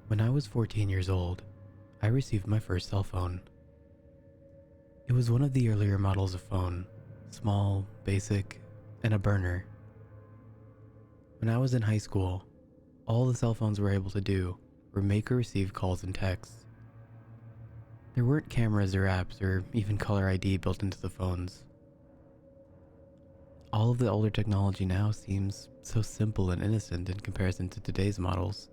When I was 14 years old, I received my first cell phone. It was one of the earlier models of phone, small, basic, and a burner. When I was in high school, all the cell phones were able to do were make or receive calls and texts. There weren't cameras or apps or even caller ID built into the phones. All of the older technology now seems so simple and innocent in comparison to today's models.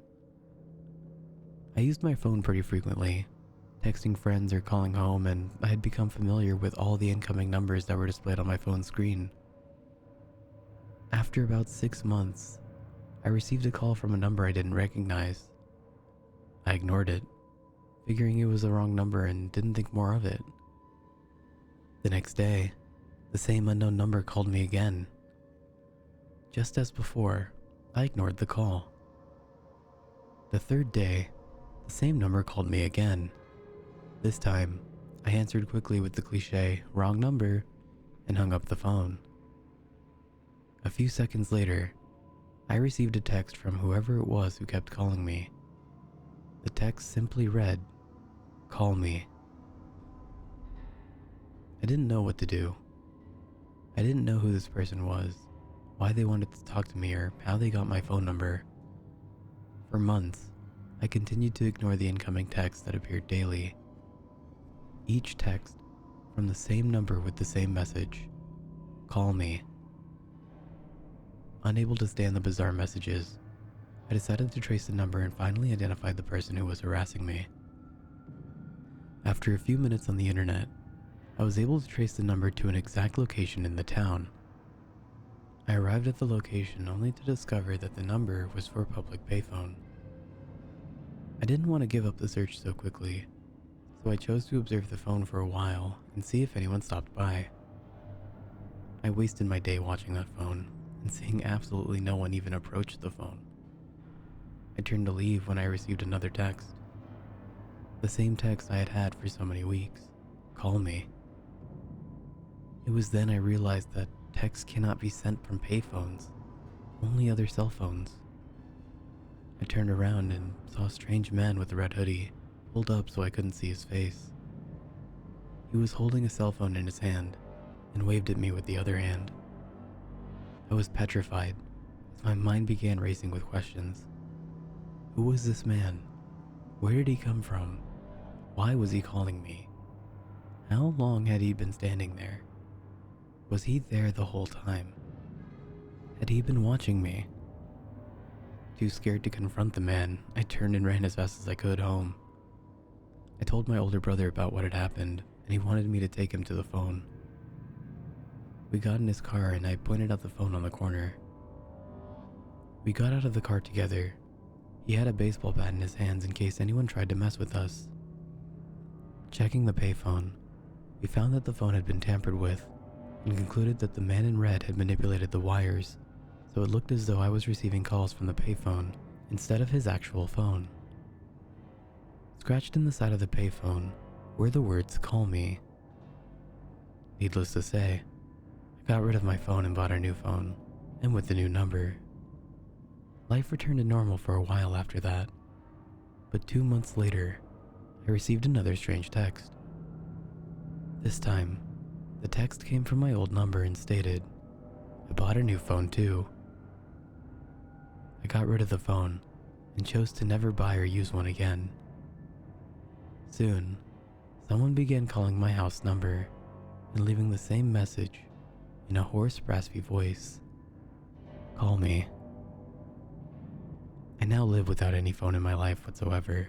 I used my phone pretty frequently, texting friends or calling home, and I had become familiar with all the incoming numbers that were displayed on my phone screen. After about 6 months, I received a call from a number I didn't recognize. I ignored it, figuring it was the wrong number and didn't think more of it. The next day, the same unknown number called me again. Just as before, I ignored the call. The third day, the same number called me again. This time, I answered quickly with the cliche, "wrong number," and hung up the phone. A few seconds later, I received a text from whoever it was who kept calling me. The text simply read, "Call me." I didn't know what to do. I didn't know who this person was, why they wanted to talk to me, or how they got my phone number. For months, I continued to ignore the incoming texts that appeared daily. Each text from the same number with the same message, "Call me." Unable to stand the bizarre messages, I decided to trace the number and finally identified the person who was harassing me. After a few minutes on the internet, I was able to trace the number to an exact location in the town. I arrived at the location only to discover that the number was for a public payphone. I didn't want to give up the search so quickly, so I chose to observe the phone for a while and see if anyone stopped by. I wasted my day watching that phone and seeing absolutely no one even approach the phone. I turned to leave when I received another text. The same text I had had for so many weeks. "Call me." It was then I realized that texts cannot be sent from payphones, only other cell phones. I turned around and saw a strange man with a red hoodie pulled up so I couldn't see his face. He was holding a cell phone in his hand and waved at me with the other hand. I was petrified as my mind began racing with questions. Who was this man? Where did he come from? Why was he calling me? How long had he been standing there? Was he there the whole time? Had he been watching me? Too scared to confront the man, I turned and ran as fast as I could home. I told my older brother about what had happened, and he wanted me to take him to the phone. We got in his car and I pointed out the phone on the corner. We got out of the car together. He had a baseball bat in his hands in case anyone tried to mess with us. Checking the payphone, we found that the phone had been tampered with and concluded that the man in red had manipulated the wires, so it looked as though I was receiving calls from the payphone instead of his actual phone. Scratched in the side of the payphone were the words, "Call me." Needless to say, I got rid of my phone and bought a new phone, and with the new number. Life returned to normal for a while after that, but 2 months later, I received another strange text. This time, the text came from my old number and stated, "I bought a new phone too." I got rid of the phone and chose to never buy or use one again. Soon, someone began calling my house number and leaving the same message in a hoarse, raspy voice. "Call me." I now live without any phone in my life whatsoever.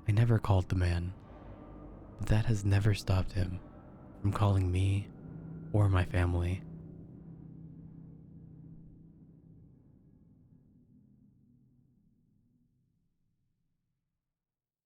I never called the man, but that has never stopped him from calling me or my family.